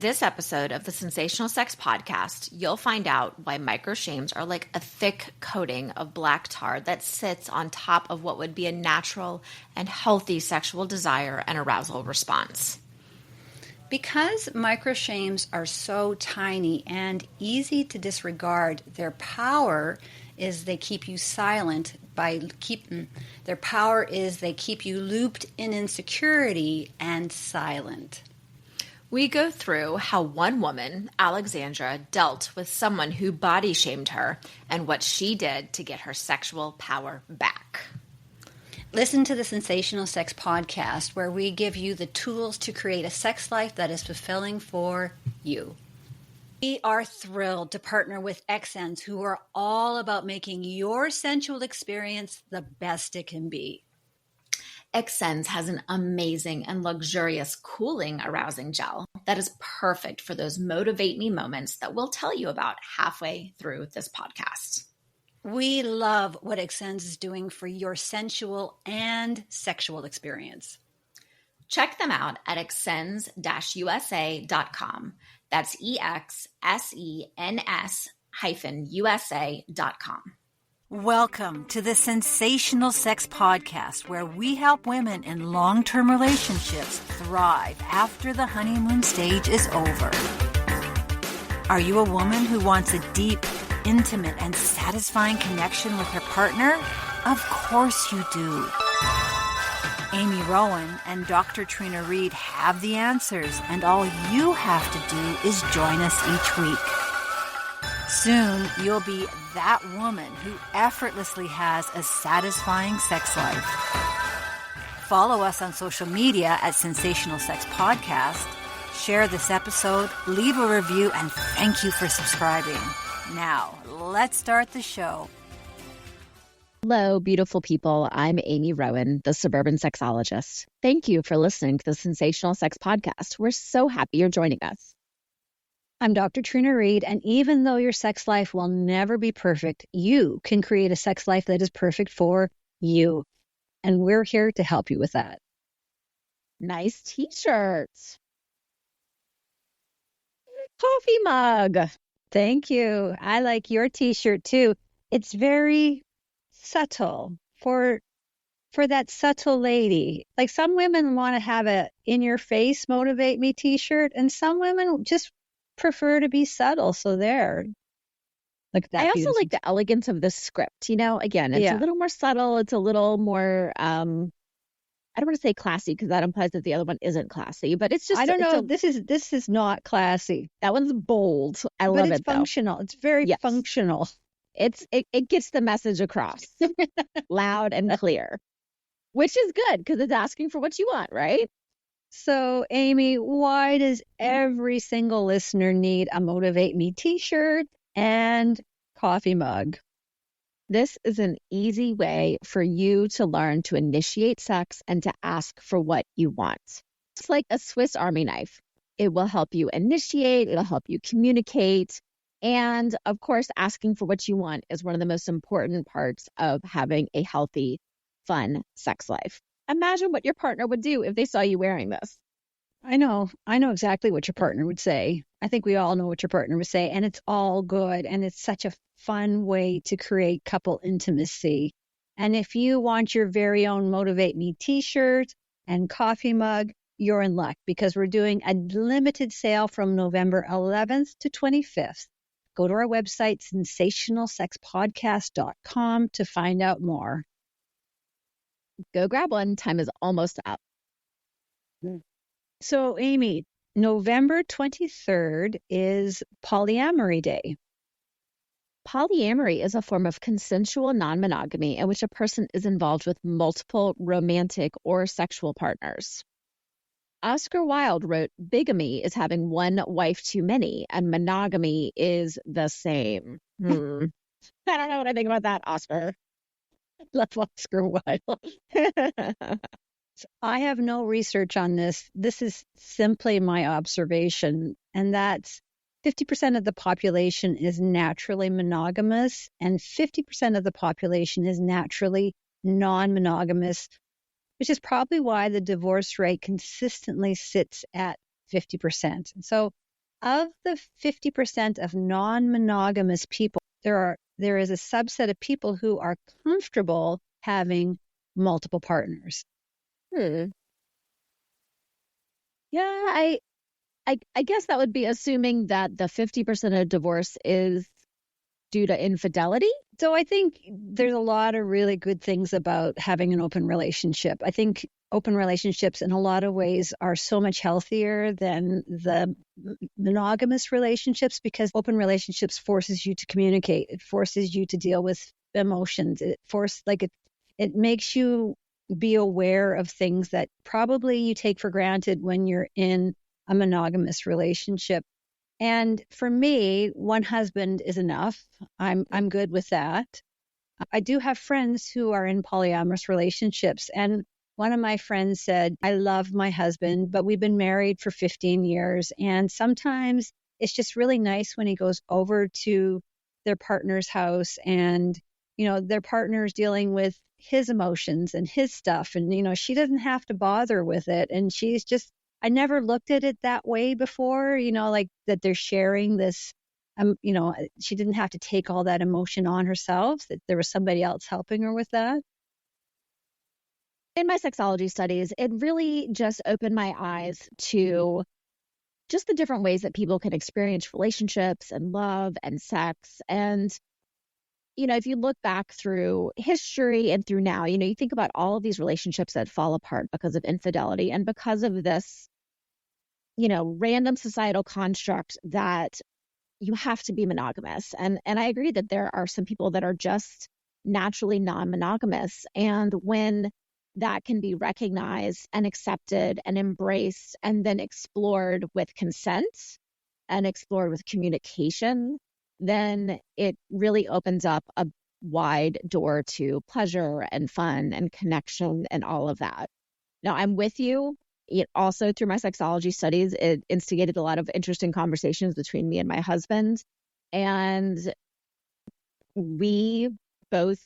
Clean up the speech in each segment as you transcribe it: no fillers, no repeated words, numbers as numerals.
This episode of the Sensational Sex Podcast, you'll find out why microshames are like a thick coating of black tar that sits on top of what would be a natural and healthy sexual desire and arousal response. Because microshames are so tiny and easy to disregard, their power is they keep you silent their power is they keep you looped in insecurity and silent. We go through how one woman, Alexandra, dealt with someone who body shamed her and what she did to get her sexual power back. Listen to the Sensational Sex Podcast, where we give you the tools to create a sex life that is fulfilling for you. We are thrilled to partner with XNs, who are all about making your sensual experience the best it can be. XNs has an amazing and luxurious cooling arousing gel that is perfect for those motivate me moments that we'll tell you about halfway through this podcast. We love what XNs is doing for your sensual and sexual experience. Check them out at exsens-usa.com. That's EXSENS-USA.com. Welcome to the Sensational Sex Podcast, where we help women in long-term relationships thrive after the honeymoon stage is over. Are you a woman who wants a deep, intimate, and satisfying connection with her partner? Of course you do. Amy Rowan and Dr. Trina Reed have the answers, and all you have to do is join us each week. Soon, you'll be that woman who effortlessly has a satisfying sex life. Follow us on social media at Sensational Sex Podcast. Share this episode, leave a review, and thank you for subscribing. Now, let's start the show. Hello, beautiful people. I'm Amy Rowan, the suburban sexologist. Thank you for listening to the Sensational Sex Podcast. We're so happy you're joining us. I'm Dr. Trina Reed, and even though your sex life will never be perfect, you can create a sex life that is perfect for you. And we're here to help you with that. Nice t-shirt. Coffee mug. Thank you. I like your t-shirt too. It's very subtle for that subtle lady. Like, some women want to have a in-your-face motivate me t-shirt, and some women just prefer to be subtle. So there. Look at that. I also like the elegance of this script. You know, again, it's a little more subtle. It's a little more, I don't want to say classy, because that implies that the other one isn't classy, but it's just, I don't know. This is not classy. That one's bold. I love it. But it's functional. It's very functional. It gets the message across loud and clear, which is good because it's asking for what you want, right? So, Amy, why does every single listener need a Motivate Me t-shirt and coffee mug? This is an easy way for you to learn to initiate sex and to ask for what you want. It's like a Swiss Army knife. It will help you initiate, it'll help you communicate. And of course, asking for what you want is one of the most important parts of having a healthy, fun sex life. Imagine what your partner would do if they saw you wearing this. I know exactly what your partner would say. I think we all know what your partner would say, and it's all good. And it's such a fun way to create couple intimacy. And if you want your very own Motivate Me t-shirt and coffee mug, you're in luck, because we're doing a limited sale from November 11th to 25th. Go to our website, sensationalsexpodcast.com, to find out more. Go grab one. Time is almost up. So, Amy, November 23rd is Polyamory Day. Polyamory is a form of consensual non-monogamy in which a person is involved with multiple romantic or sexual partners. Oscar Wilde wrote, "Bigamy is having one wife too many, and monogamy is the same." I don't know what I think about that, Oscar. I love Oscar Wilde. I have no research on this. This is simply my observation, and that's 50% of the population is naturally monogamous, and 50% of the population is naturally non-monogamous, which is probably why the divorce rate consistently sits at 50%. So of the 50% of non-monogamous people, there is a subset of people who are comfortable having multiple partners. Yeah, I guess that would be assuming that the 50% of divorce is due to infidelity. So I think there's a lot of really good things about having an open relationship. I think open relationships in a lot of ways are so much healthier than the monogamous relationships, because open relationships forces you to communicate. It forces you to deal with emotions. It makes you be aware of things that probably you take for granted when you're in a monogamous relationship. And for me, one husband is enough. I'm good with that. I do have friends who are in polyamorous relationships. And one of my friends said, I love my husband, but we've been married for 15 years. And sometimes it's just really nice when he goes over to their partner's house and, their partner's dealing with his emotions and his stuff. And, she doesn't have to bother with it. And I never looked at it that way before, like that they're sharing this, she didn't have to take all that emotion on herself, that there was somebody else helping her with that. In my sexology studies, it really just opened my eyes to just the different ways that people can experience relationships and love and sex. And, if you look back through history and through now, you think about all of these relationships that fall apart because of infidelity and because of this, random societal construct that you have to be monogamous. And I agree that there are some people that are just naturally non-monogamous. And when that can be recognized and accepted and embraced and then explored with consent and explored with communication, then it really opens up a wide door to pleasure and fun and connection and all of that. Now, I'm with you. It also, through my sexology studies, it instigated a lot of interesting conversations between me and my husband. And we both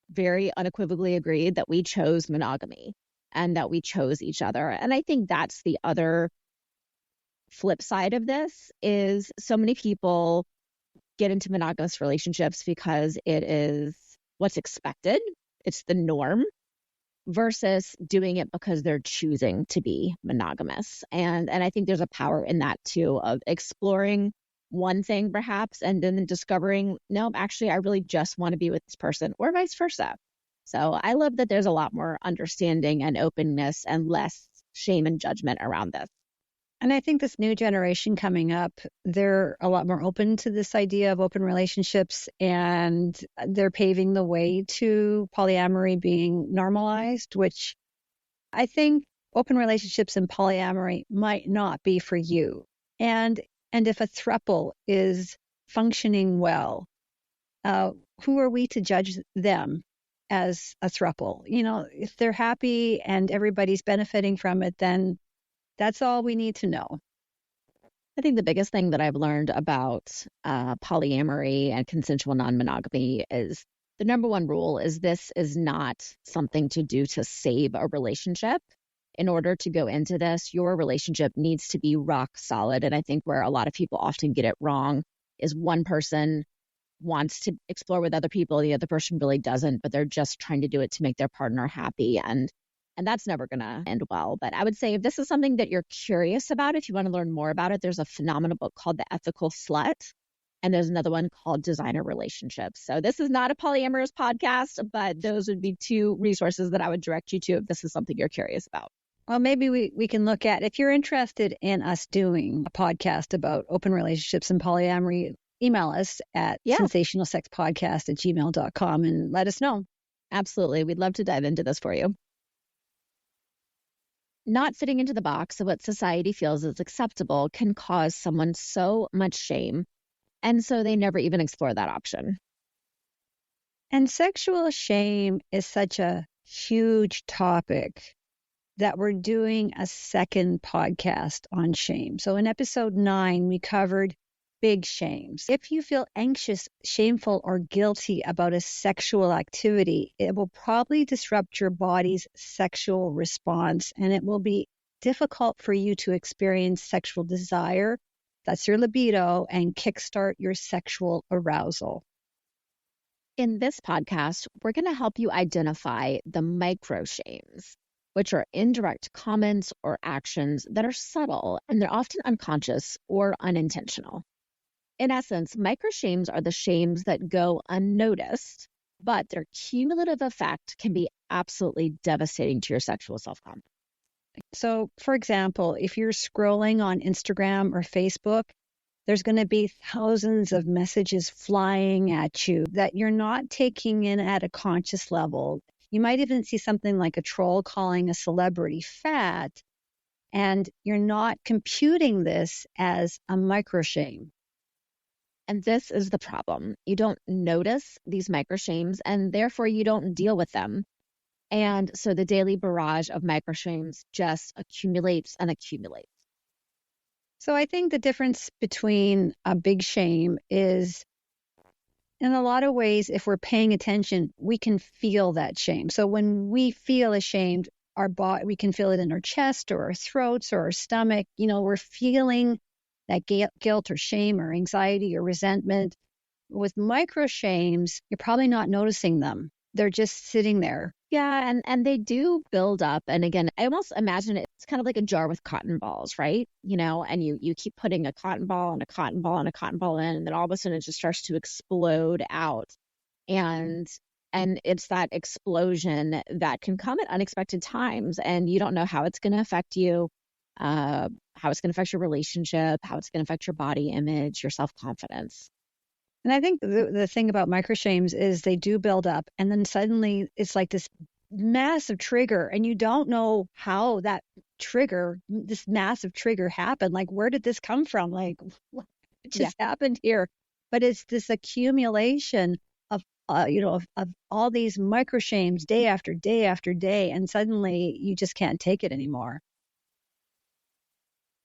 very unequivocally agreed that we chose monogamy and that we chose each other. And I think that's the other flip side of this, is so many people get into monogamous relationships because it is what's expected. It's the norm, versus doing it because they're choosing to be monogamous. And I think there's a power in that too, of exploring one thing perhaps and then discovering, no, actually, I really just want to be with this person, or vice versa. So I love that there's a lot more understanding and openness and less shame and judgment around this. And I think this new generation coming up, they're a lot more open to this idea of open relationships, and they're paving the way to polyamory being normalized, which I think open relationships and polyamory might not be for you. And if a throuple is functioning well, who are we to judge them as a throuple? If they're happy and everybody's benefiting from it, then that's all we need to know. I think the biggest thing that I've learned about polyamory and consensual non-monogamy is the number one rule is this is not something to do to save a relationship. In order to go into this, your relationship needs to be rock solid. And I think where a lot of people often get it wrong is one person wants to explore with other people, the other person really doesn't, but they're just trying to do it to make their partner happy. And that's never going to end well. But I would say if this is something that you're curious about, if you want to learn more about it, there's a phenomenal book called The Ethical Slut. And there's another one called Designer Relationships. So this is not a polyamorous podcast, but those would be two resources that I would direct you to if this is something you're curious about. Well, maybe we can look at, if you're interested in us doing a podcast about open relationships and polyamory, email us at sensationalsexpodcast@gmail.com and let us know. Absolutely. We'd love to dive into this for you. Not fitting into the box of what society feels is acceptable can cause someone so much shame, and so they never even explore that option. And sexual shame is such a huge topic that we're doing a second podcast on shame. So in episode 9, we covered big shames. If you feel anxious, shameful, or guilty about a sexual activity, it will probably disrupt your body's sexual response, and it will be difficult for you to experience sexual desire That's your libido, and kickstart your sexual arousal. In this podcast, we're going to help you identify the micro shames, which are indirect comments or actions that are subtle and they're often unconscious or unintentional. In essence, micro shames are the shames that go unnoticed, but their cumulative effect can be absolutely devastating to your sexual self-confidence. So, for example, if you're scrolling on Instagram or Facebook, there's going to be thousands of messages flying at you that you're not taking in at a conscious level. You might even see something like a troll calling a celebrity fat, and you're not computing this as a micro shame. And this is the problem. You don't notice these micro shames, and therefore you don't deal with them. And so the daily barrage of micro shames just accumulates and accumulates. So I think the difference between a big shame is, in a lot of ways, if we're paying attention, we can feel that shame. So when we feel ashamed, we can feel it in our chest or our throats or our stomach. We're feeling that guilt or shame or anxiety or resentment. With micro shames, you're probably not noticing them. They're just sitting there. Yeah, and they do build up. And again, I almost imagine it's kind of like a jar with cotton balls, right? And you keep putting a cotton ball and a cotton ball and a cotton ball in, and then all of a sudden it just starts to explode out. And it's that explosion that can come at unexpected times, and you don't know how it's going to affect you, how it's going to affect your relationship, how it's going to affect your body image, your self-confidence. And I think the thing about micro shames is they do build up, and then suddenly it's like this massive trigger, and you don't know how this massive trigger happened. Like, where did this come from? Like, what just happened here? But it's this accumulation of all these micro shames day after day after day, and suddenly you just can't take it anymore.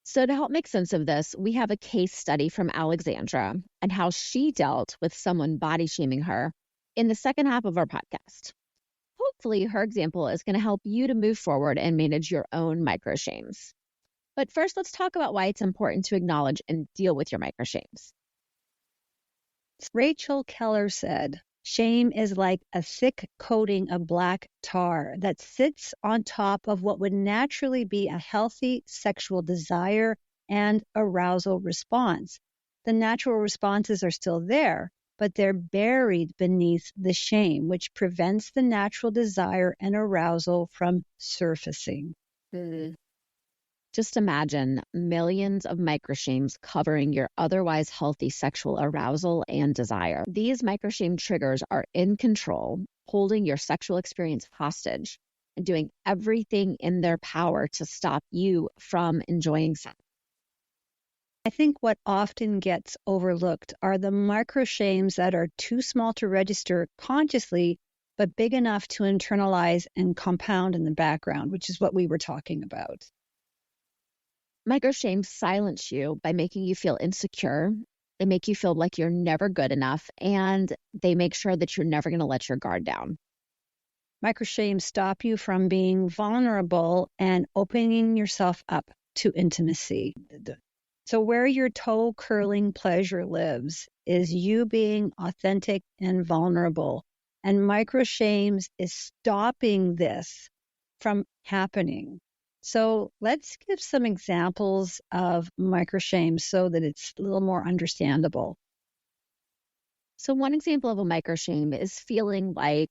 So to help make sense of this, we have a case study from Alexandra and how she dealt with someone body shaming her in the second half of our podcast. Hopefully, her example is going to help you to move forward and manage your own micro shames. But first, let's talk about why it's important to acknowledge and deal with your micro shames. Rachel Keller said, "Shame is like a thick coating of black tar that sits on top of what would naturally be a healthy sexual desire and arousal response. The natural responses are still there, but they're buried beneath the shame, which prevents the natural desire and arousal from surfacing." Just imagine millions of microshames covering your otherwise healthy sexual arousal and desire. These microshame triggers are in control, holding your sexual experience hostage and doing everything in their power to stop you from enjoying sex. I think what often gets overlooked are the microshames that are too small to register consciously, but big enough to internalize and compound in the background, which is what we were talking about. Microshames silence you by making you feel insecure. They make you feel like you're never good enough, and they make sure that you're never going to let your guard down. Microshames stop you from being vulnerable and opening yourself up to intimacy. So where your toe-curling pleasure lives is you being authentic and vulnerable. And microshames is stopping this from happening. So let's give some examples of microshames so that it's a little more understandable. So one example of a microshame is feeling like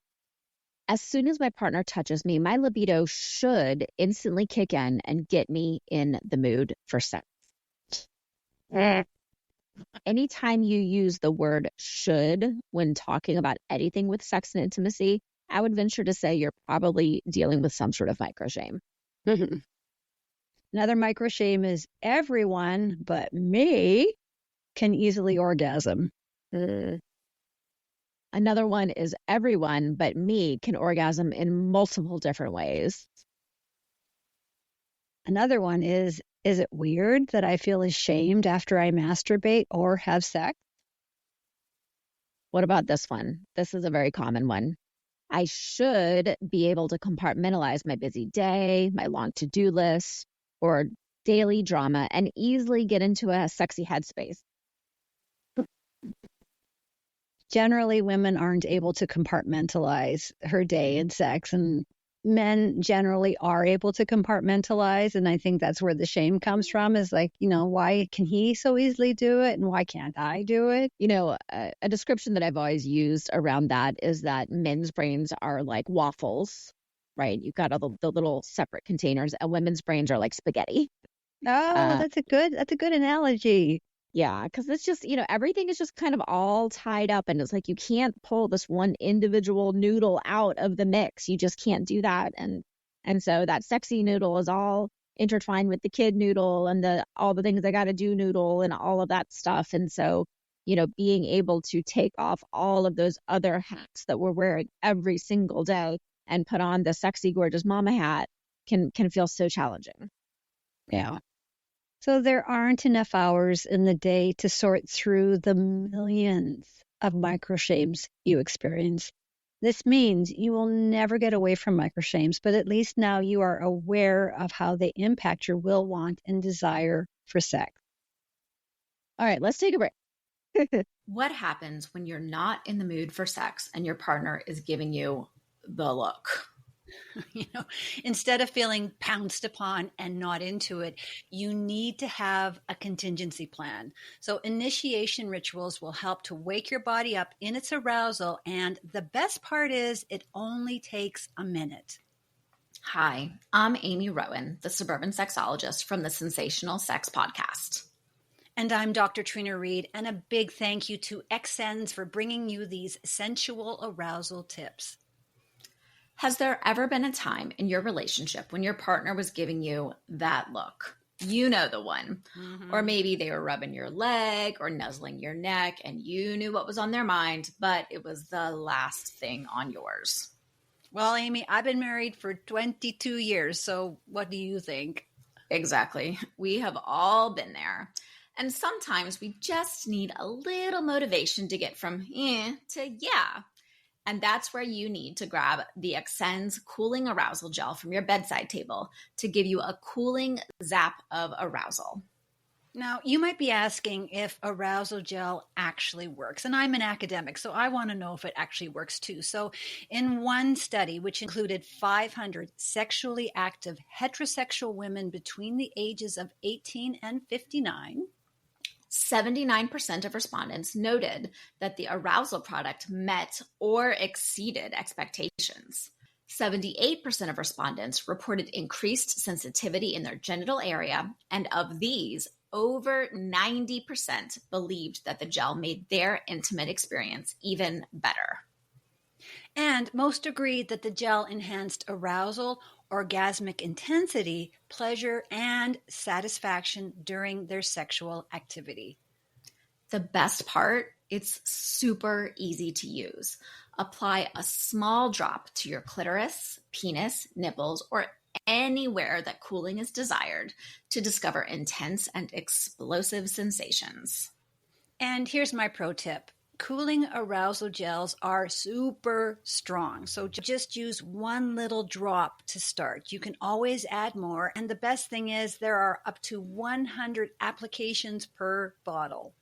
as soon as my partner touches me, my libido should instantly kick in and get me in the mood for sex. Anytime you use the word should when talking about anything with sex and intimacy, I would venture to say you're probably dealing with some sort of microshame. Another microshame is everyone but me can easily orgasm. Another one is everyone but me can orgasm in multiple different ways. Another one is it weird that I feel ashamed after I masturbate or have sex? What about this one? This is a very common one. I should be able to compartmentalize my busy day, my long to-do list, or daily drama and easily get into a sexy headspace. Generally, women aren't able to compartmentalize her day in sex, and men generally are able to compartmentalize. And I think that's where the shame comes from, is like, why can he so easily do it and why can't I do it? A description that I've always used around that is that men's brains are like waffles, right? You've got all the little separate containers, and women's brains are like spaghetti. Oh, that's a good analogy. Yeah, because it's just, everything is just kind of all tied up, and it's like you can't pull this one individual noodle out of the mix. You just can't do that. And so that sexy noodle is all intertwined with the kid noodle and all the things I got to do noodle and all of that stuff. And so, being able to take off all of those other hats that we're wearing every single day and put on the sexy, gorgeous mama hat can feel so challenging. Yeah. So there aren't enough hours in the day to sort through the millions of microshames you experience. This means you will never get away from microshames, but at least now you are aware of how they impact your will, want, and desire for sex. All right, let's take a break. What happens when you're not in the mood for sex and your partner is giving you the look? Instead of feeling pounced upon and not into it, you need to have a contingency plan. So initiation rituals will help to wake your body up in its arousal. And the best part is it only takes a minute. Hi, I'm Amy Rowan, the suburban sexologist from the Sensational Sex Podcast. And I'm Dr. Trina Reed, and a big thank you to XNs for bringing you these sensual arousal tips. Has there ever been a time in your relationship when your partner was giving you that look? You know the one. Mm-hmm. Or maybe they were rubbing your leg or nuzzling your neck and you knew what was on their mind, but it was the last thing on yours. Well, Amy, I've been married for 22 years, so what do you think? Exactly. We have all been there. And sometimes we just need a little motivation to get from to yeah. And that's where you need to grab the Xsen's Cooling Arousal Gel from your bedside table to give you a cooling zap of arousal. Now, you might be asking if arousal gel actually works. And I'm an academic, so I want to know if it actually works too. So in one study, which included 500 sexually active heterosexual women between the ages of 18 and 59, 79% of respondents noted that the arousal product met or exceeded expectations. 78% of respondents reported increased sensitivity in their genital area, and of these, over 90% believed that the gel made their intimate experience even better. And most agreed that the gel enhanced arousal, orgasmic intensity, pleasure, and satisfaction during their sexual activity. The best part, it's super easy to use. Apply a small drop to your clitoris, penis, nipples, or anywhere that cooling is desired to discover intense and explosive sensations. And here's my pro tip. Cooling arousal gels are super strong, so just use one little drop to start. You can always add more, and the best thing is there are up to 100 applications per bottle.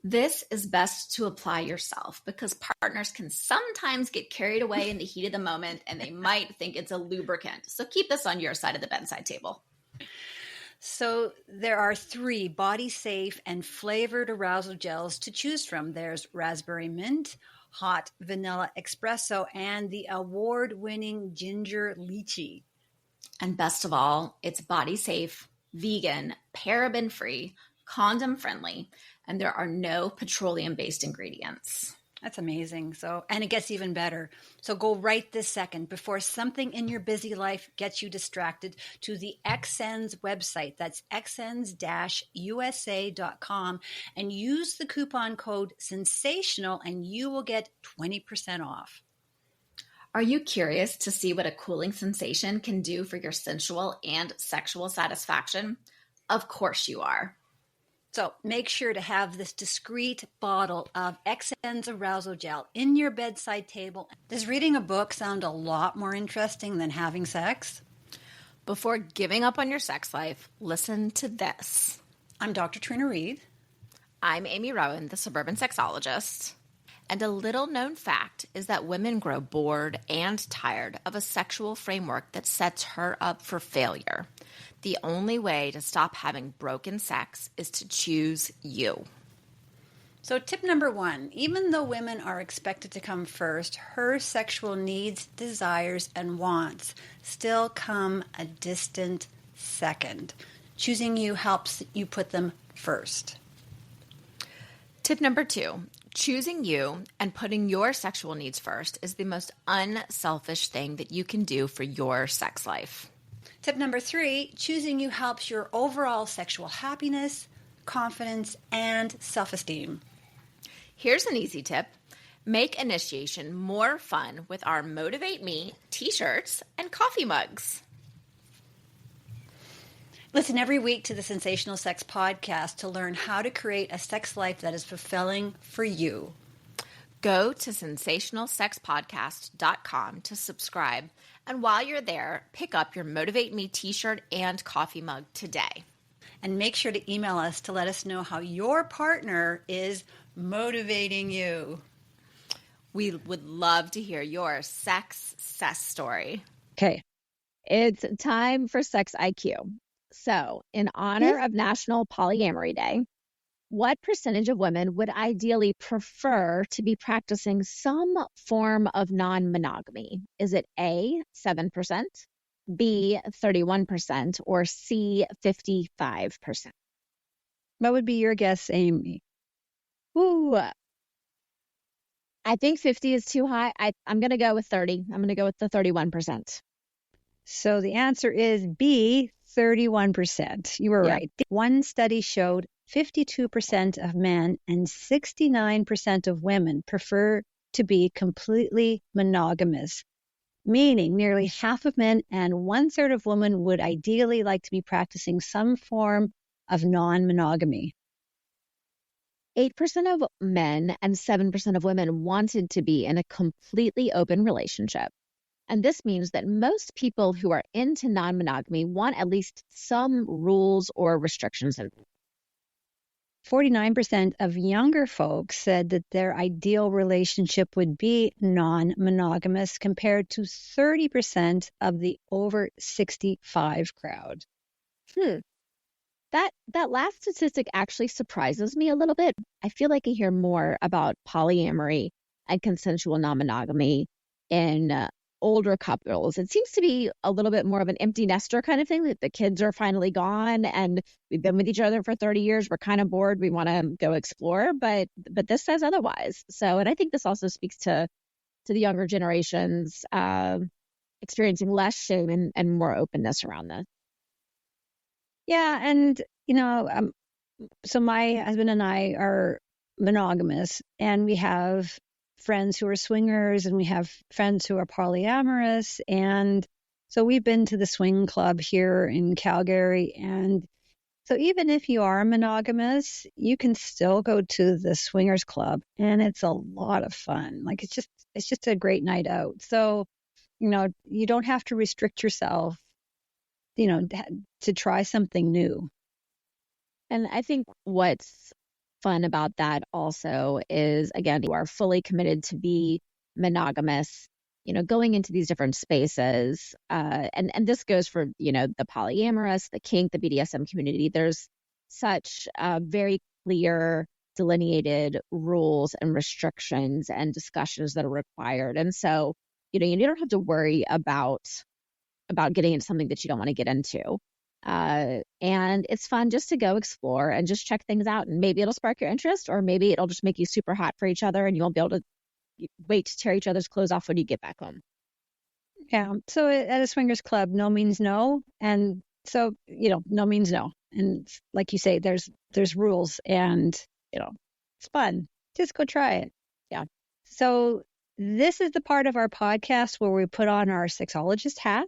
This is best to apply yourself because partners can sometimes get carried away in the heat of the moment and they might think it's a lubricant. So keep this on your side of the bedside table. So there are 3 body-safe and flavored arousal gels to choose from. There's raspberry mint, hot vanilla espresso, and the award-winning ginger lychee. And best of all, it's body-safe, vegan, paraben-free, condom-friendly, and there are no petroleum-based ingredients. That's amazing. And it gets even better. So go right this second before something in your busy life gets you distracted to the XN's website. That's xns-usa.com and use the coupon code SENSATIONAL and you will get 20% off. Are you curious to see what a cooling sensation can do for your sensual and sexual satisfaction? Of course you are. So make sure to have this discreet bottle of XN's arousal gel in your bedside table. Does reading a book sound a lot more interesting than having sex? Before giving up on your sex life, listen to this. I'm Dr. Trina Reed. I'm Amy Rowan, the suburban sexologist. And a little known fact is that women grow bored and tired of a sexual framework that sets her up for failure. The only way to stop having broken sex is to choose you. So tip number 1, even though women are expected to come first, her sexual needs, desires, and wants still come a distant second. Choosing you helps you put them first. Tip number 2, choosing you and putting your sexual needs first is the most unselfish thing that you can do for your sex life. Tip number 3, choosing you helps your overall sexual happiness, confidence, and self-esteem. Here's an easy tip. Make initiation more fun with our Motivate Me t-shirts and coffee mugs. Listen every week to the Sensational Sex Podcast to learn how to create a sex life that is fulfilling for you. Go to sensationalsexpodcast.com to subscribe, and while you're there, pick up your Motivate Me t-shirt and coffee mug today. And make sure to email us to let us know how your partner is motivating you. We would love to hear your sex story. Okay. It's time for Sex IQ. So, in honor of National Polyamory Day, what percentage of women would ideally prefer to be practicing some form of non-monogamy? Is it A, 7%, B, 31%, or C, 55%? What would be your guess, Amy? Ooh, I think 50 is too high. I'm going to go with 30. I'm going to go with the 31%. So the answer is B, 31%. You were right. One study showed 52% of men and 69% of women prefer to be completely monogamous, meaning nearly half of men and 1/3 of women would ideally like to be practicing some form of non-monogamy. 8% of men and 7% of women wanted to be in a completely open relationship. And this means that most people who are into non-monogamy want at least some rules or restrictions. 49% of younger folks said that their ideal relationship would be non-monogamous compared to 30% of the over 65 crowd. That last statistic actually surprises me a little bit. I feel like I hear more about polyamory and consensual non-monogamy in older couples. It seems to be a little bit more of an empty nester kind of thing, that the kids are finally gone and we've been with each other for 30 years. We're kind of bored. We want to go explore, but this says otherwise. So, and I think this also speaks to the younger generations experiencing less shame and more openness around this. Yeah, and so my husband and I are monogamous, and we have friends who are swingers, and we have friends who are polyamorous, and so we've been to the swing club here in Calgary, and so even if you are monogamous, you can still go to the swingers club, and it's a lot of fun. Like it's just a great night out. So you don't have to restrict yourself, to try something new. And I think what's fun about that also is, again, you are fully committed to be monogamous, going into these different spaces. And this goes for, the polyamorous, the kink, the BDSM community. There's such very clear delineated rules and restrictions and discussions that are required. And so, you don't have to worry about getting into something that you don't want to get into. And it's fun just to go explore and just check things out. And maybe it'll spark your interest, or maybe it'll just make you super hot for each other and you won't be able to wait to tear each other's clothes off when you get back home. Yeah. So at a swingers club, no means no. And so, no means no. And like you say, there's rules, and, it's fun. Just go try it. Yeah. So this is the part of our podcast where we put on our sexologist hat.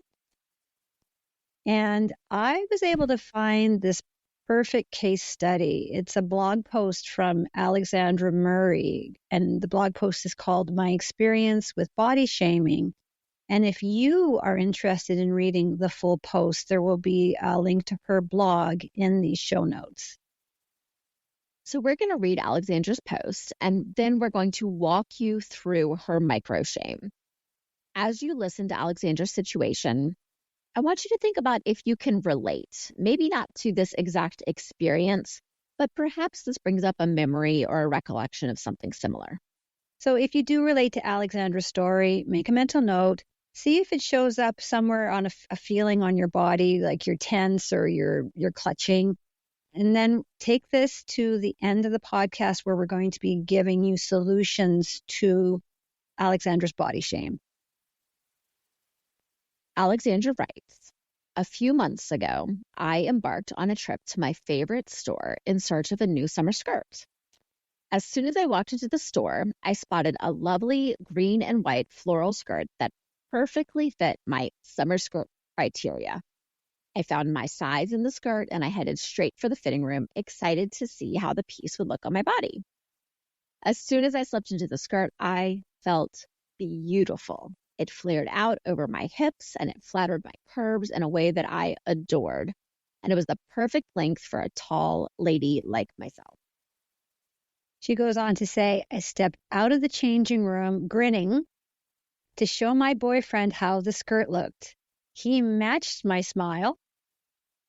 And I was able to find this perfect case study. It's a blog post from Alexandra Murray, and the blog post is called My Experience with Body Shaming. And if you are interested in reading the full post, there will be a link to her blog in the show notes. So we're going to read Alexandra's post, and then we're going to walk you through her micro shame. As you listen to Alexandra's situation, I want you to think about if you can relate, maybe not to this exact experience, but perhaps this brings up a memory or a recollection of something similar. So if you do relate to Alexandra's story, make a mental note. See if it shows up somewhere on a feeling on your body, like you're tense or you're clutching. And then take this to the end of the podcast where we're going to be giving you solutions to Alexandra's body shame. Alexandra writes, a few months ago, I embarked on a trip to my favorite store in search of a new summer skirt. As soon as I walked into the store, I spotted a lovely green and white floral skirt that perfectly fit my summer skirt criteria. I found my size in the skirt and I headed straight for the fitting room, excited to see how the piece would look on my body. As soon as I slipped into the skirt, I felt beautiful. It flared out over my hips and it flattered my curves in a way that I adored. And it was the perfect length for a tall lady like myself. She goes on to say, I stepped out of the changing room grinning to show my boyfriend how the skirt looked. He matched my smile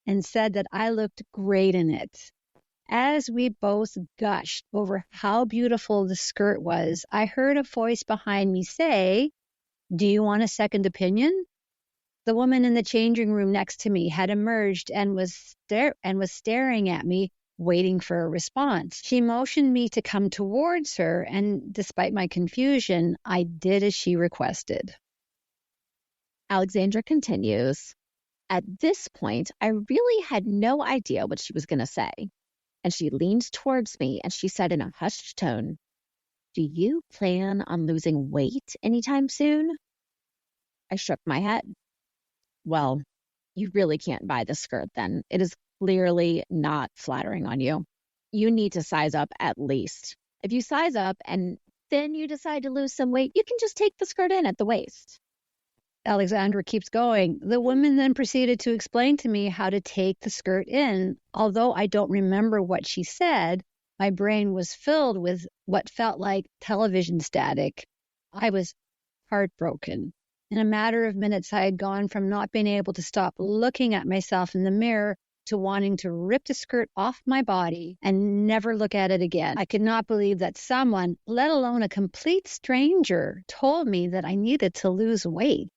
and said that I looked great in it. As we both gushed over how beautiful the skirt was, I heard a voice behind me say, do you want a second opinion? The woman in the changing room next to me had emerged and was staring at me, waiting for a response. She motioned me to come towards her, and despite my confusion, I did as she requested. Alexandra continues, at this point, I really had no idea what she was going to say. And she leaned towards me and she said in a hushed tone, do you plan on losing weight anytime soon? I shook my head. Well, you really can't buy the skirt then. It is clearly not flattering on you. You need to size up at least. If you size up and then you decide to lose some weight, you can just take the skirt in at the waist. Alexandra keeps going. The woman then proceeded to explain to me how to take the skirt in. Although I don't remember what she said, my brain was filled with what felt like television static. I was heartbroken. In a matter of minutes, I had gone from not being able to stop looking at myself in the mirror to wanting to rip the skirt off my body and never look at it again. I could not believe that someone, let alone a complete stranger, told me that I needed to lose weight.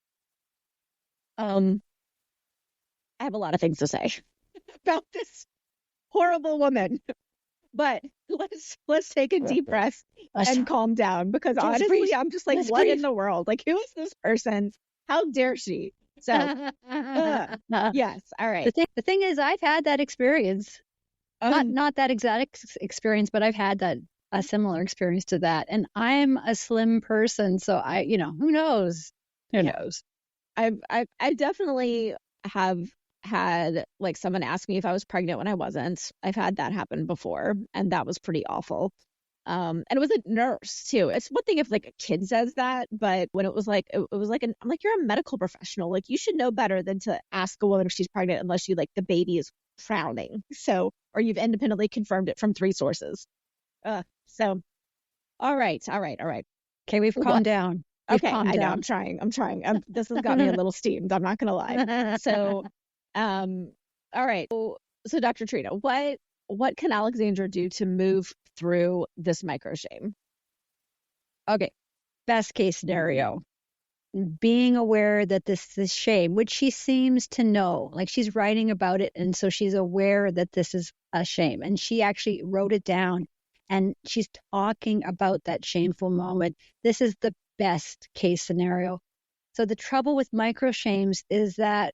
I have a lot of things to say about this horrible woman, but let's take a deep breath and calm down, because honestly, I'm just like, what in the world? Like, who is this person? How dare she? So, yes, all right. The thing is, I've had that experience. Not that exact experience, but I've had a similar experience to that. And I'm a slim person, so who knows? Who knows? I definitely have had like someone ask me if I was pregnant when I wasn't. I've had that happen before, and that was pretty awful. And it was a nurse too. It's one thing if like a kid says that, but when it was like I'm like, you're a medical professional, like you should know better than to ask a woman if she's pregnant unless you like the baby is frowning. So, or you've independently confirmed it from 3 sources. So, all right. Okay, we've calmed down. Okay, I know. I'm trying. This has got me a little steamed. I'm not gonna lie. So, all right. So, Dr. Trina, what can Alexandra do to move through this micro shame? Okay, best case scenario, being aware that this is shame, which she seems to know, like she's writing about it, and so she's aware that this is a shame, and she actually wrote it down, and she's talking about that shameful moment. This is the best case scenario. So the trouble with micro shames is that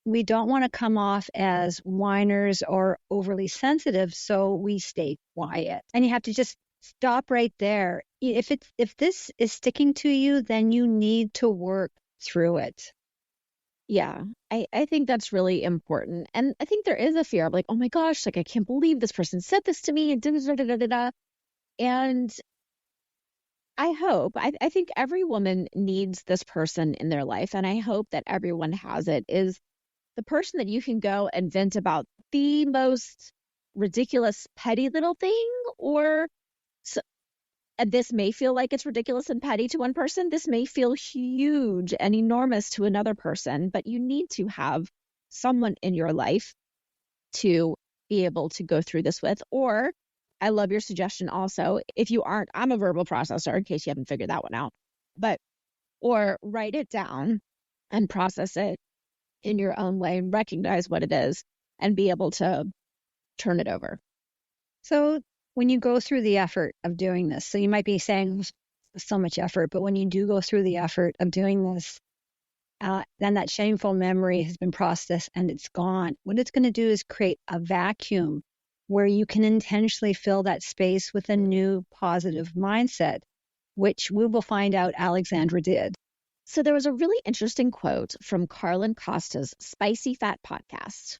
we don't want to come off as whiners or overly sensitive, so we stay quiet. And you have to just stop right there. If this is sticking to you, then you need to work through it. Yeah, I think that's really important. And I think there is a fear of like, oh my gosh, like I can't believe this person said this to me, and da da da da da. And I hope, I think every woman needs this person in their life, and I hope that everyone has it, is the person that you can go and vent about the most ridiculous, petty little thing, or and this may feel like it's ridiculous and petty to one person. This may feel huge and enormous to another person, but you need to have someone in your life to be able to go through this with. Or I love your suggestion also, if you aren't, I'm a verbal processor in case you haven't figured that one out, or write it down and process it in your own way and recognize what it is and be able to turn it over. So when you go through the effort of doing this, so you might be saying so much effort, but when you do go through the effort of doing this, then that shameful memory has been processed and it's gone. What it's going to do is create a vacuum where you can intentionally fill that space with a new positive mindset, which we will find out Alexandra did. So there was a really interesting quote from Carlin Costa's Spicy Fat podcast.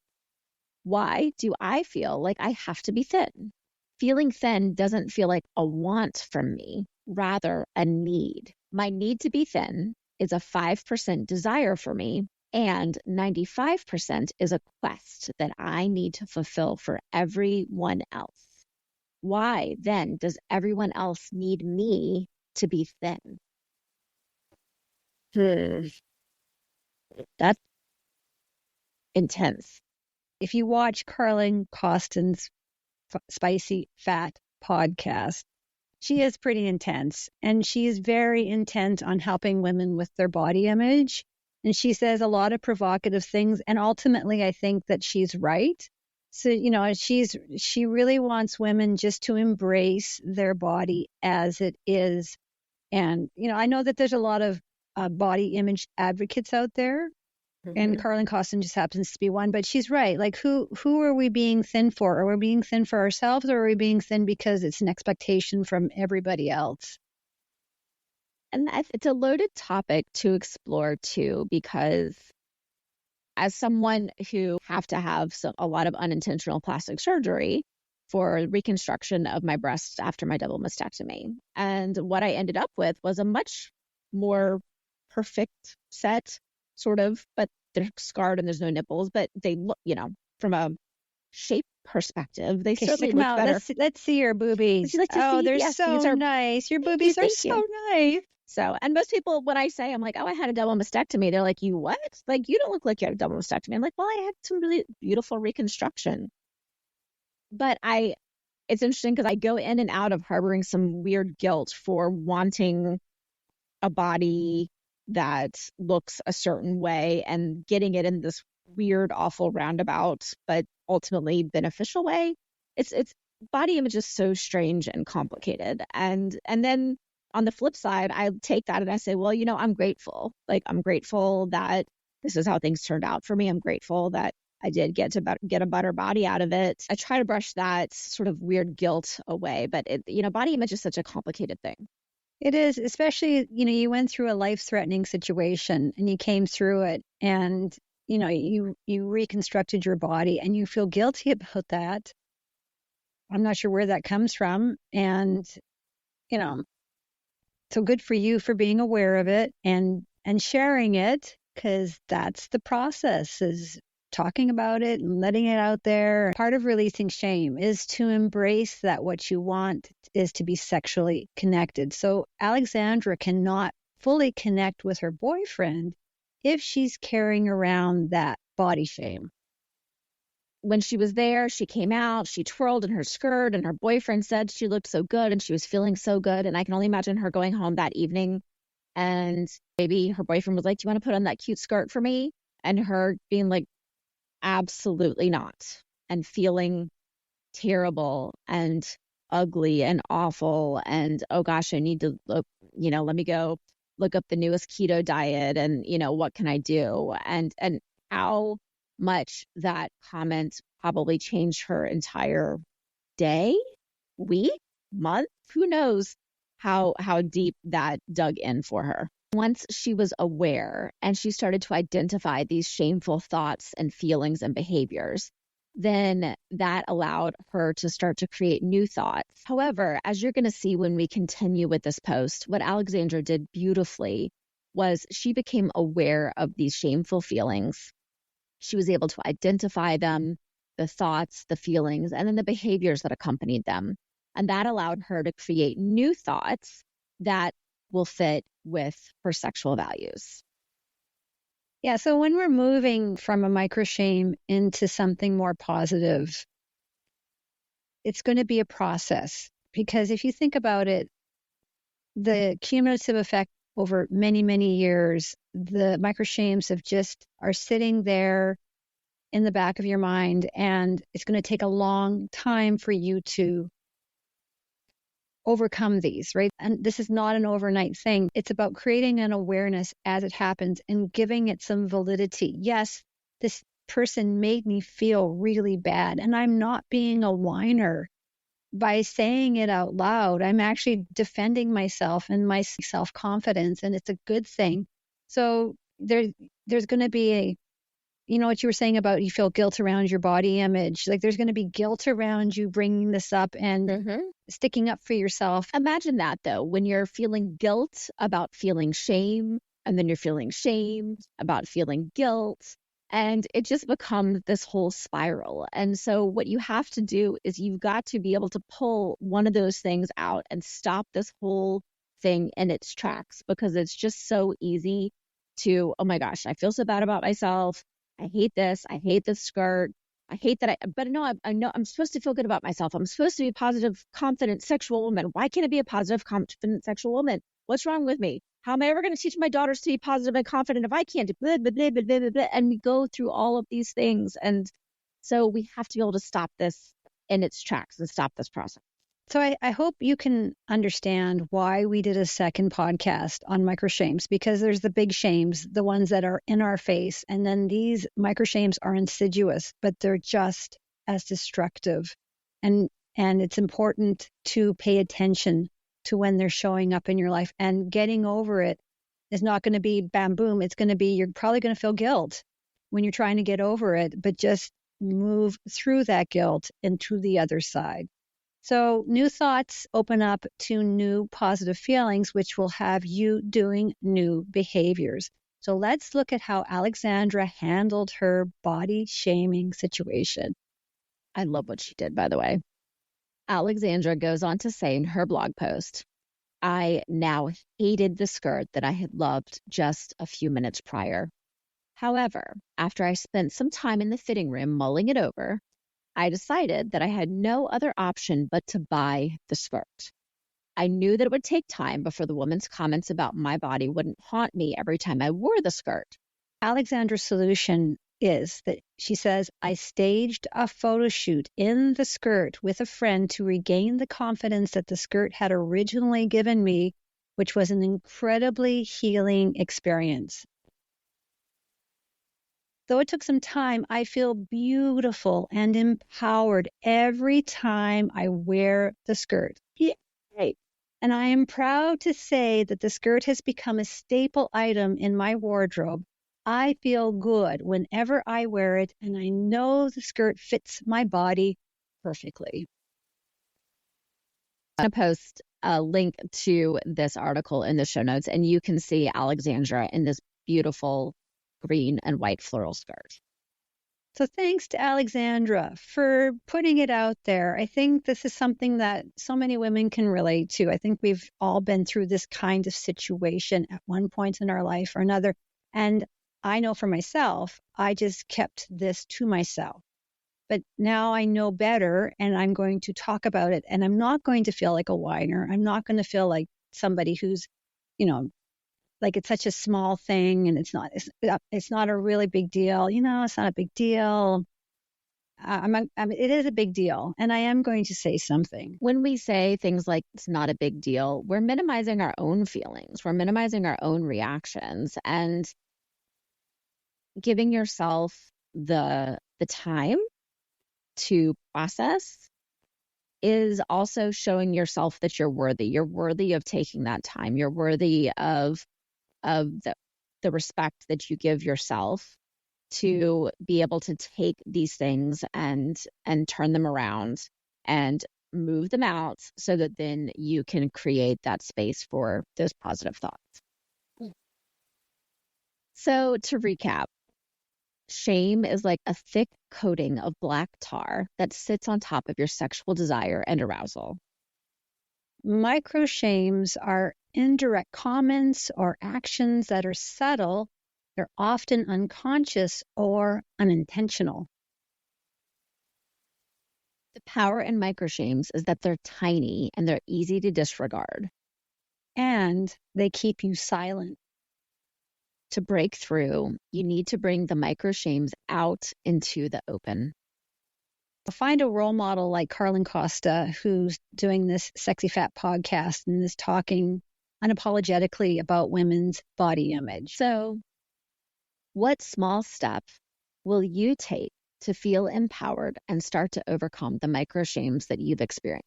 Why do I feel like I have to be thin? Feeling thin doesn't feel like a want from me, rather a need. My need to be thin is a 5% desire for me, and 95% is a quest that I need to fulfill for everyone else. Why then does everyone else need me to be thin? That's intense. If you watch Carlin Costa's Spicy Fat podcast, she is pretty intense, and she is very intent on helping women with their body image. And she says a lot of provocative things, and ultimately I think that she's right. So, she really wants women just to embrace their body as it is. And, I know that there's a lot of body image advocates out there. And Carlin Costin just happens to be one, but she's right. Like, who are we being thin for? Are we being thin for ourselves, or are we being thin because it's an expectation from everybody else? And it's a loaded topic to explore too, because as someone who have to have a lot of unintentional plastic surgery for reconstruction of my breasts after my double mastectomy, and what I ended up with was a much more perfect set, sort of, but they're scarred and there's no nipples, but they look, from a shape perspective, they certainly look better. Let's see your boobies. They're yes, so nice. Your boobies are so nice. So, and most people, when I say, I'm like, oh, I had a double mastectomy, they're like, you what? Like, you don't look like you had a double mastectomy. I'm like, well, I had some really beautiful reconstruction. But it's interesting because I go in and out of harboring some weird guilt for wanting a body that looks a certain way and getting it in this weird, awful roundabout, but ultimately beneficial way. It's body image is so strange and complicated. And then on the flip side, I take that and I say, well, I'm grateful. Like, I'm grateful that this is how things turned out for me. I'm grateful that I did get a better body out of it. I try to brush that sort of weird guilt away, but body image is such a complicated thing. It is, especially, you went through a life-threatening situation and you came through it, and, you reconstructed your body and you feel guilty about that. I'm not sure where that comes from. And, so good for you for being aware of it and sharing it, because that's the process, is talking about it and letting it out there. Part of releasing shame is to embrace that what you want is to be sexually connected. So Alexandra cannot fully connect with her boyfriend if she's carrying around that body shame. When she was there, she came out, she twirled in her skirt, and her boyfriend said she looked so good and she was feeling so good. And I can only imagine her going home that evening and maybe her boyfriend was like, do you want to put on that cute skirt for me? And her being like, absolutely not. And feeling terrible and ugly and awful. And, oh gosh, I need to look, let me go look up the newest keto diet and, what can I do? And how much that comment probably changed her entire day, week, month, who knows how deep that dug in for her. Once she was aware and she started to identify these shameful thoughts and feelings and behaviors, then that allowed her to start to create new thoughts. However, as you're going to see when we continue with this post, what Alexandra did beautifully was she became aware of these shameful feelings. She was able to identify them, the thoughts, the feelings, and then the behaviors that accompanied them. And that allowed her to create new thoughts that will fit with her sexual values. Yeah. So when we're moving from a micro shame into something more positive, it's going to be a process, because if you think about it, the cumulative effect over many, many years, the micro shames are sitting there in the back of your mind, and it's going to take a long time for you to overcome these, right? And this is not an overnight thing. It's about creating an awareness as it happens and giving it some validity. Yes, this person made me feel really bad, and I'm not being a whiner by saying it out loud. I'm actually defending myself and my self-confidence, and it's a good thing. So there's going to be what you were saying about you feel guilt around your body image. Like there's going to be guilt around you bringing this up and sticking up for yourself. Imagine that, though, when you're feeling guilt about feeling shame, and then you're feeling shame about feeling guilt, and it just becomes this whole spiral. And so what you have to do is you've got to be able to pull one of those things out and stop this whole thing in its tracks, because it's just so easy to, oh my gosh, I feel so bad about myself. I hate this. I hate this skirt. I hate that. But no, I know I'm supposed to feel good about myself. I'm supposed to be a positive, confident, sexual woman. Why can't I be a positive, confident, sexual woman? What's wrong with me? How am I ever going to teach my daughters to be positive and confident if I can't do blah, blah, blah, blah, blah, blah, blah. And we go through all of these things. And so we have to be able to stop this in its tracks and stop this process. So I hope you can understand why we did a second podcast on micro shames, because there's the big shames, the ones that are in our face. And then these micro shames are insidious, but they're just as destructive. And it's important to pay attention to when they're showing up in your life, and getting over it is not going to be bam, boom. It's going to be, you're probably going to feel guilt when you're trying to get over it, but just move through that guilt and to the other side. So new thoughts open up to new positive feelings, which will have you doing new behaviors. So let's look at how Alexandra handled her body shaming situation. I love what she did, by the way. Alexandra goes on to say in her blog post, I now hated the skirt that I had loved just a few minutes prior. However, after I spent some time in the fitting room mulling it over, I decided that I had no other option but to buy the skirt. I knew that it would take time before the woman's comments about my body wouldn't haunt me every time I wore the skirt. Alexandra's solution is that she says, I staged a photo shoot in the skirt with a friend to regain the confidence that the skirt had originally given me, which was an incredibly healing experience. Though it took some time, I feel beautiful and empowered every time I wear the skirt. Yay! And I am proud to say that the skirt has become a staple item in my wardrobe. I feel good whenever I wear it, and I know the skirt fits my body perfectly. I'm going to post a link to this article in the show notes, and you can see Alexandra in this beautiful green and white floral skirt. So thanks to Alexandra for putting it out there. I think this is something that so many women can relate to. I think we've all been through this kind of situation at one point in our life or another. And I know for myself, I just kept this to myself. But now I know better, and I'm going to talk about it. And I'm not going to feel like a whiner. I'm not going to feel like somebody who's, like it's such a small thing and it's not a really big deal. It's not a big deal. It is a big deal. And I am going to say something. When we say things like it's not a big deal, we're minimizing our own feelings. We're minimizing our own reactions, and giving yourself the time to process is also showing yourself that you're worthy. You're worthy of taking that time. You're worthy of the respect that you give yourself to be able to take these things and turn them around and move them out so that then you can create that space for those positive thoughts. So to recap, shame is like a thick coating of black tar that sits on top of your sexual desire and arousal. Micro shames are indirect comments or actions that are subtle. They're often unconscious or unintentional. The power in micro shames is that they're tiny and they're easy to disregard. And they keep you silent. To break through, you need to bring the micro shames out into the open. Find a role model like Carlin Costa, who's doing this Sexy Fat podcast and is talking unapologetically about women's body image. So, what small step will you take to feel empowered and start to overcome the micro shames that you've experienced?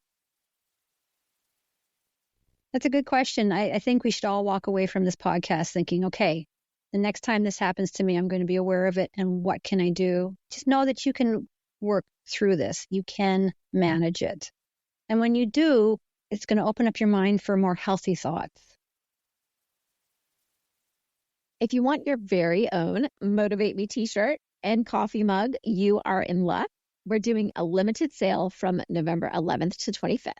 That's a good question. I think we should all walk away from this podcast thinking, okay, the next time this happens to me, I'm going to be aware of it. And what can I do? Just know that you can work through this. You can manage it. And when you do, it's going to open up your mind for more healthy thoughts. If you want your very own Motivate Me t-shirt and coffee mug, you are in luck. We're doing a limited sale from November 11th to 25th.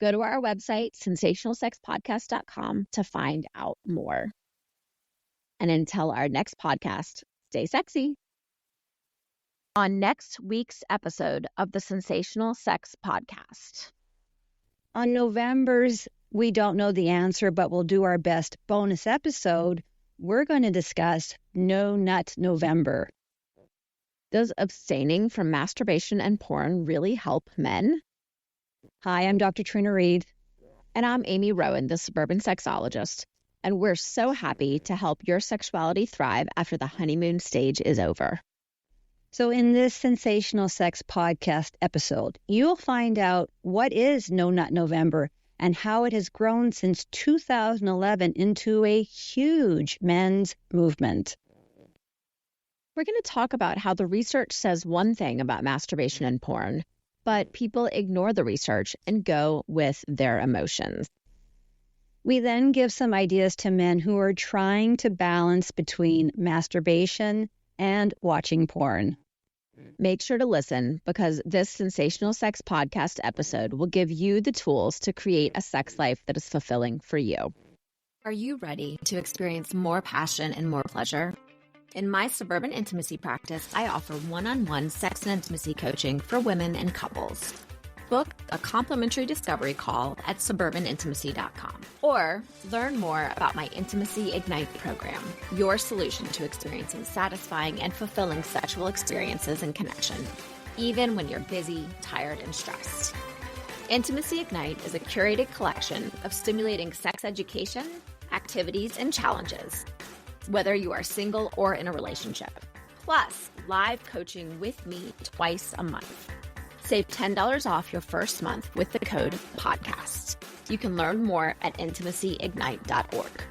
Go to our website, sensationalsexpodcast.com, to find out more. And until our next podcast, stay sexy. On next week's episode of the Sensational Sex Podcast. On November's We Don't Know the Answer, but We'll Do Our Best bonus episode, we're going to discuss No Nut November. Does abstaining from masturbation and porn really help men? Hi, I'm Dr. Trina Reed. And I'm Amy Rowan, the suburban sexologist. And we're so happy to help your sexuality thrive after the honeymoon stage is over. So in this Sensational Sex Podcast episode, you'll find out what is No Nut November and how it has grown since 2011 into a huge men's movement. We're going to talk about how the research says one thing about masturbation and porn, but people ignore the research and go with their emotions. We then give some ideas to men who are trying to balance between masturbation and watching porn. Make sure to listen, because this Sensational Sex Podcast episode will give you the tools to create a sex life that is fulfilling for you. Are you ready to experience more passion and more pleasure? In my suburban intimacy practice, I offer one-on-one sex and intimacy coaching for women and couples. Book a complimentary discovery call at suburbanintimacy.com or learn more about my Intimacy Ignite program, your solution to experiencing satisfying and fulfilling sexual experiences and connection, even when you're busy, tired, and stressed. Intimacy Ignite is a curated collection of stimulating sex education, activities, and challenges, whether you are single or in a relationship. Plus, live coaching with me twice a month. Save $10 off your first month with the code PODCAST. You can learn more at intimacyignite.org.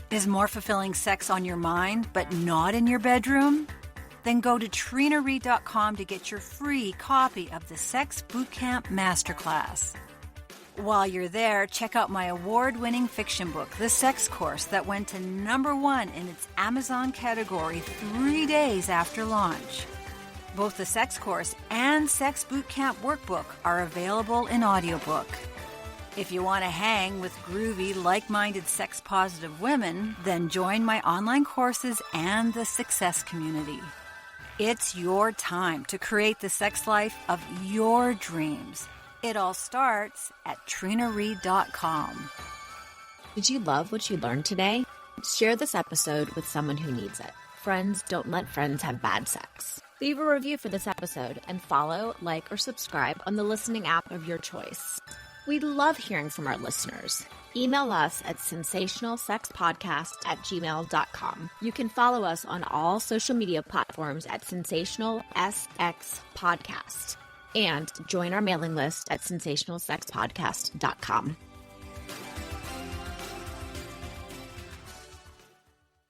Is more fulfilling sex on your mind, but not in your bedroom? Then go to trinareed.com to get your free copy of the Sex Bootcamp Masterclass. While you're there, check out my award-winning fiction book, The Sex Course, that went to #1 in its Amazon category 3 days after launch. Both the Sex Course and Sex Bootcamp Workbook are available in audiobook. If you want to hang with groovy, like-minded, sex-positive women, then join my online courses and the Success Community. It's your time to create the sex life of your dreams. It all starts at trinareed.com. Did you love what you learned today? Share this episode with someone who needs it. Friends don't let friends have bad sex. Leave a review for this episode and follow, like, or subscribe on the listening app of your choice. We love hearing from our listeners. Email us at sensationalsexpodcast@gmail.com. You can follow us on all social media platforms at Sensational SX Podcast and join our mailing list at sensationalsexpodcast.com.